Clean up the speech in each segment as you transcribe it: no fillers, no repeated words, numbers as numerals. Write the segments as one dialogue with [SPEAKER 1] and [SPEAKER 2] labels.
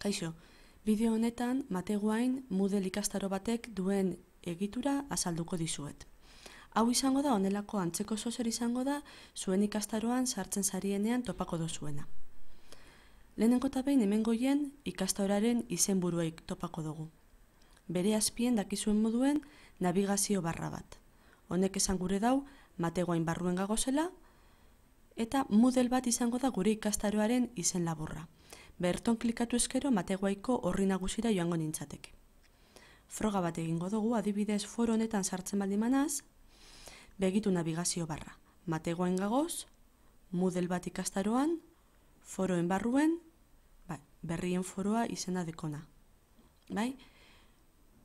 [SPEAKER 1] Kaixo, bideo honetan Mateguain Moodle ikastaro batek duen egitura azalduko dizuet. Hau izango da honelako antzeko zozer izango da zuen ikastaroan sartzen zarienean topako dozuena. Lehenengo eta behin hemengoien ikastaroraren izenburueik topako dugu. Bere azpien dakizuen moduen nabigazio barra bat. Honek esan gure dau Mateguain barruen gagozela eta Moodle bat izango da gure ikastaroaren izen laburra. Berton klikatu eskero Mateguaiko orri nagusira joango nintzateke. Froga bat egingo dugu, adibidez foro honetan sartzen baldin manaz, begitu nabigazio barra. Mateguain gagoz, Moodle bat ikastaroan, foroen barruen, berrien foroa izena dekona.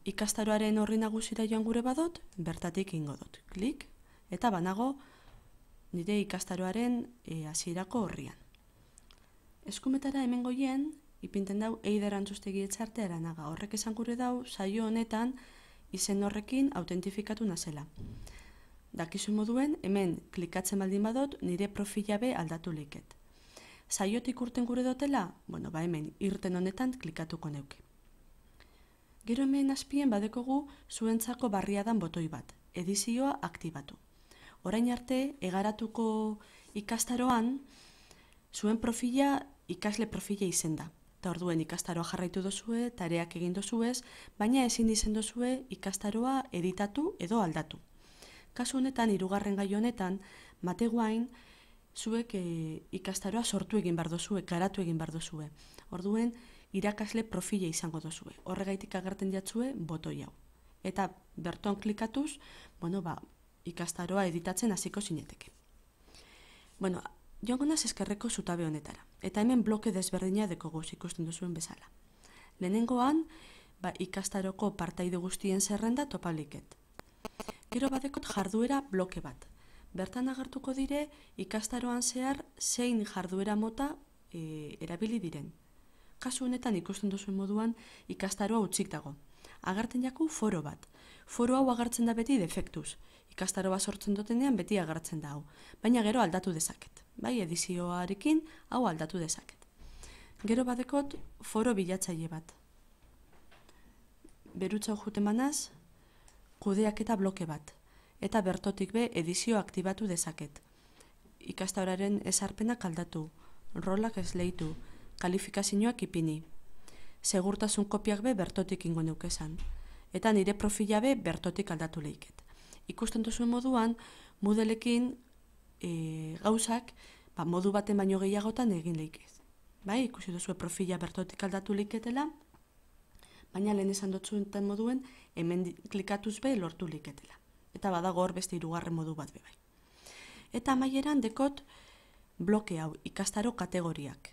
[SPEAKER 1] Ikastaroaren orri nagusira joan gure badot, bertatik ingo dut. Klik, eta banago nire ikastaroaren hasierako orrian. Eskumetara hemen goien, ipinten dau eider antzustegi etxarte aranaga. Horrek esan gure dau, saio honetan izen horrekin autentifikatu nazela. Dakizu moduen, hemen klikatzen baldin badot, nire profila be aldatu leiket. Saiotik urten gure dotela, hemen irten honetan klikatuko neuke. Gero hemen azpien badekogu zuentzako barriadan botoi bat, edizioa aktibatu. Orain arte, egaratuko ikastaroan, zuen profila ikasle profila izen da. Eta orduen ikastaroa jarraitu dozue, tareak egin dozuez, baina ezin izen dozue ikastaroa editatu edo aldatu. Kasu honetan, hirugarren gai honetan, Mateguain, zuek ikastaroa sortu egin bar dozue, garatu egin bar dozue. Orduen, irakasle profila izango dozue. Horregaitik agertzen jatzue botoi hau. Eta berton klikatuz, ikastaroa editatzen hasiko zineteke. Joango naz eskerreko zutabe honetara. Eta hemen bloke desberdina dekoguz ikusten duzuen bezala. Lehenengoan, ikastaroko partaide guztien zerrenda topaliket. Gero badekot jarduera bloke bat. Bertan agertuko dire ikastaroan zehar zein jarduera mota erabili diren. Kasu honetan ikusten duzuen moduan ikastaroa utzik dago. Agertzen jaku foro bat. Foro hau agertzen da beti defektuz. Ikastaro bat sortzen dutenean beti agertzen da hau. Baina gero aldatu dezaket. Edizioarekin hau aldatu dezaket. Gero badekot foro bilatzaile bat. Berutza juten manaz, kudeak eta bloke bat. Eta bertotik be edizio aktibatu dezaket. Ikastararen ezarpenak aldatu, rolak esleitu, kalifikazioak ipini. Segurtasun kopiak be bertotik ingo neukezan. Eta nire profila be bertotik aldatu leiket. Ikusten duzuen moduan, Moodleekin gauzak modu baten baino gehiagotan egin leikez. Ikusi duzue profila bertotik aldatu leiketela, baina lehen esan dutzuen moduen hemen klikatuz be lortu leiketela. Eta badago hor beste hirugarren modu bat be bai. Eta amaieran dekot bloke hau, ikastaro kategoriak.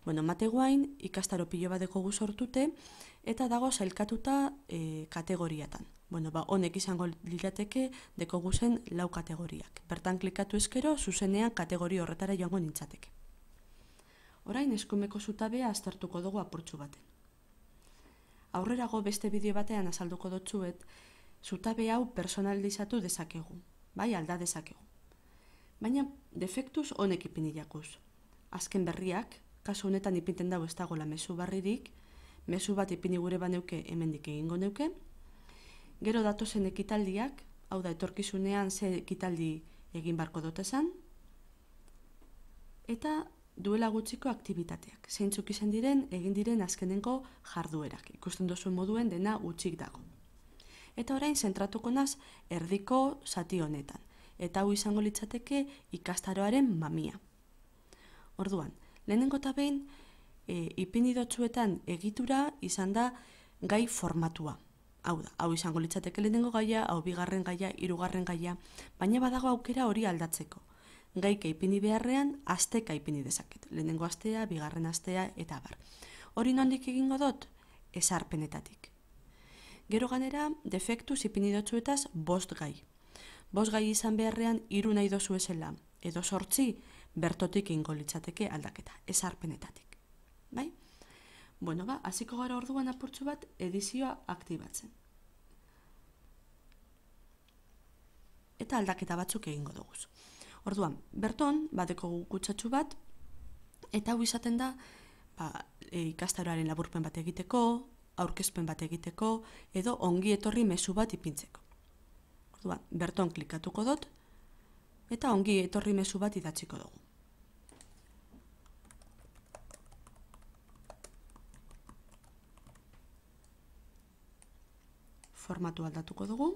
[SPEAKER 1] Mateguain ikastaro pilo bat dekogu sortute eta dago sailkatuta kategoriatan. Honek izango lirateke dekogu zen 4 kategoriak. Bertan klikatu eskero, zuzenean kategoria horretara joango nintzateke. Orain eskumeko zutabea aztertuko dugu apurtxu baten. Aurrerago beste bideo batean azalduko dotzuet, zutabe hau personalizatu dezakegu, alda dezakegu. Baina defektuz honek ipini jakuz. Azken berriak, kasu honetan ipinten dago ez dagoela mezu barririk, mezu bat ipini gure baneuke hemendik egingo neuke. Gero datozen ekitaldiak, hau da etorkizunean ze ekitaldi egin barko dotezan. Eta duela gutxiko aktibitateak, zeintzuk izan diren, egin diren azkenengo jarduerak. Ikusten duzuen moduen dena utzik dago. Eta orain zentratuko naz erdiko zati honetan. Eta hau izango litzateke ikastaroaren mamia. Orduan, lehenengo eta behin, ipini dotzuetan egitura izan da gai formatua. Hau da, hau izango litzateke lehenengo gaia, hau bigarren gaia, hirugarren gaia, baina badago aukera hori aldatzeko. Gaika ipini beharrean, asteka ipini dezaket. Lehenengo astea, bigarren astea, eta abar. Hori nondik egingo dut? Ezarpenetatik. Gero ganera, defektuz ipini dotzuetaz 5 gai. 5 gai izan beharrean 3 nahi dozu esela, edo 8 bertotik egingo litzateke aldaketa, ezarpenetatik. Hasiko gara orduan apurtxu bat edizioa aktibatzen. Eta aldaketa batzuk egingo dugu. Orduan, berton, badeko kutsatxu bat, eta hau izaten da ikastaroaren laburpen bat egiteko, aurkezpen bat egiteko, edo ongi etorri mezu bat ipintzeko. Orduan, berton klikatuko dut, eta ongi etorri mezu bat idatziko dugu. Formatu aldatuko dugu.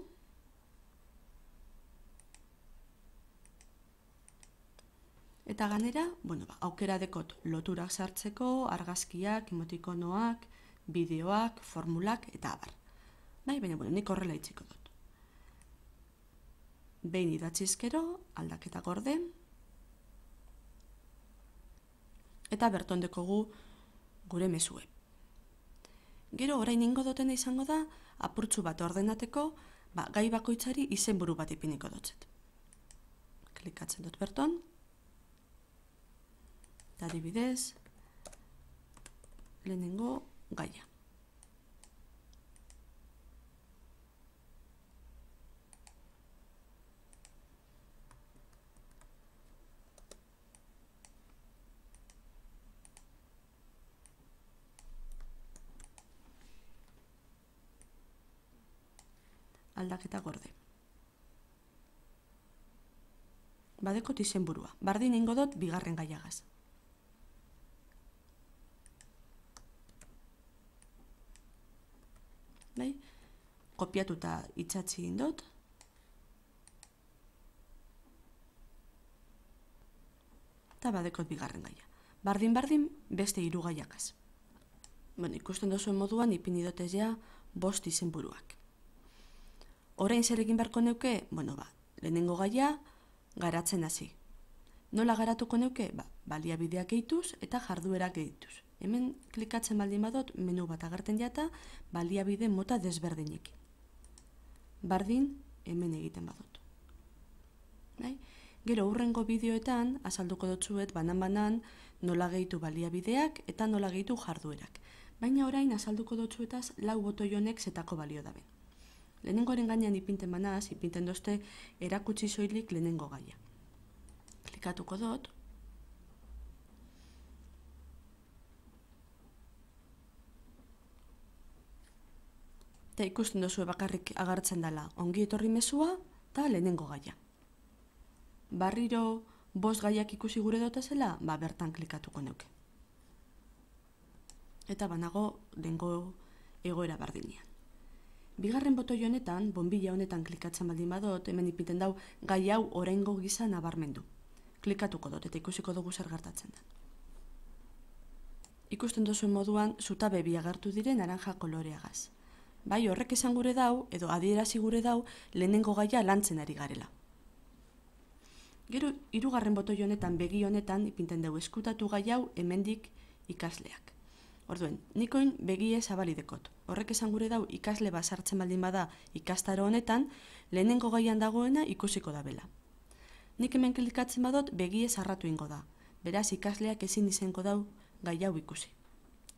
[SPEAKER 1] Eta ganera, aukera dekot loturak sartzeko, argazkiak, emotikonoak, bideoak, formulak eta abar. Baina nik horrela itziko dut. Behin idatzizkero, aldaketa gorde. Eta berton dekogu gure mezue. Gero orain ingo dutena izango da, apurtzu bat ordenateko, gai bakoitzari izenburu bat ipiniko dutzet. Klikatzen dut berton. Eta adibidez, lehenengo gaia. Aldaketa gorde. Badekot izenburua. Bardin ingo dut bigarren gaiagaz. Kopiatuta itxatzi indot. Eta badekot bigarren gaia. Bardin beste 3 gaiagaz. Ikusten duzuen moduan ipini dotez ja 5 izenburuak. Orain zer egin beharko neuke? Lehenengo gaia garatzen hasi. Nola garatuko neuke? Baliabideak gehituz eta jarduerak gehituz. Hemen klikatzen baldin badot, menu bat agertzen jata, baliabide mota desberdinekin. Bardin, hemen egiten badut. Gero hurrengo bideoetan, azalduko dutzuet banan-banan nola gehitu baliabideak eta nola gehitu jarduerak. Baina orain azalduko dutzuetaz 4 botoi honek zetako balio dabe. Lehenengoaren gainean ipinten banaz, ipinten dozte erakutsi soilik lehenengo gaia. Klikatuko dut. Eta ikusten duzue bakarrik agertzen dela ongi etorri mezua eta lehenengo gaia. Barriro 5 gaiak ikusi gure dotazela, bertan klikatuko neuke. Eta banago lehengo egoera bardinean. Bigarren botoi honetan, bonbilla honetan klikatzen baldin badot, hemen ipinten dau gai hau oraingo gisa nabarmendu. Klikatuko dut eta ikusiko dugu zer gertatzen da. Ikusten duzuen moduan zutabe bi agertu dire naranja koloreagaz. Horrek esan gure dau, edo adierazi gure dau, lehenengo gaia lantzen ari garela. Gero, 3. botoi honetan, begi honetan, ipinten dugu eskutatu gai hau hemendik ikasleak. Orduen, nikoin begie zabalidekot. Horrek esan gure dau, ikasle bat sartzen baldin bada ikastaro honetan, lehenengo gaian dagoena ikusiko da bela. Nik hemen klikatzen badot, begie zarratu ingo da. Beraz, ikasleak ezin izango dau gai hau ikusi.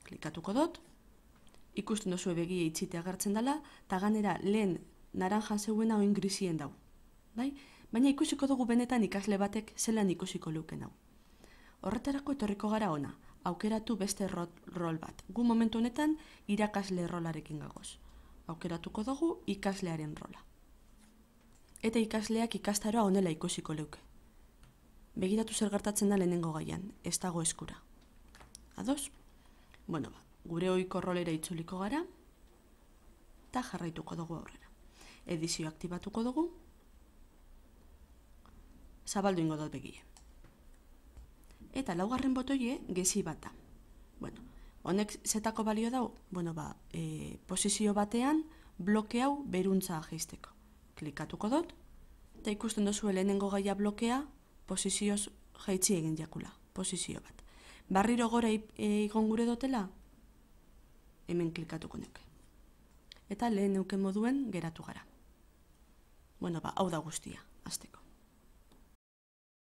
[SPEAKER 1] Klikatuko dut. Ikusten duzue begie itxite agertzen dela, eta ganera lehen naranjan zeuena oin grisien dau. Baina ikusiko dugu benetan ikasle batek zelan ikusiko leuken hau. Horretarako etorriko gara ona, aukeratu beste rol bat. Gu momentu honetan irakasle rolarekin gagoz. Aukeratuko dugu ikaslearen rola. Eta ikasleak ikastaroa honela ikusiko leuke. Begiratu zer gertatzen da lehenengo gaian, ez dago eskura. Ados? Gure ohiko rolera itzuliko gara, eta jarraituko dugu aurrera. Edizio aktibatuko dugu, zabaldu ingo dut begie. Eta 4. botoie gezi bat da. Honek zetako balio dau, posizio batean bloke hau beruntza jaisteko. Klikatuko dut, eta ikusten duzue lehenengo gaia blokea, posizioz jaitzi egin jakula, posizio bat. Barriro gora igon gure dotela, hemen klikatuko neuke. Eta lehen neuke moduen geratu gara. Hau da guztia, hasteko.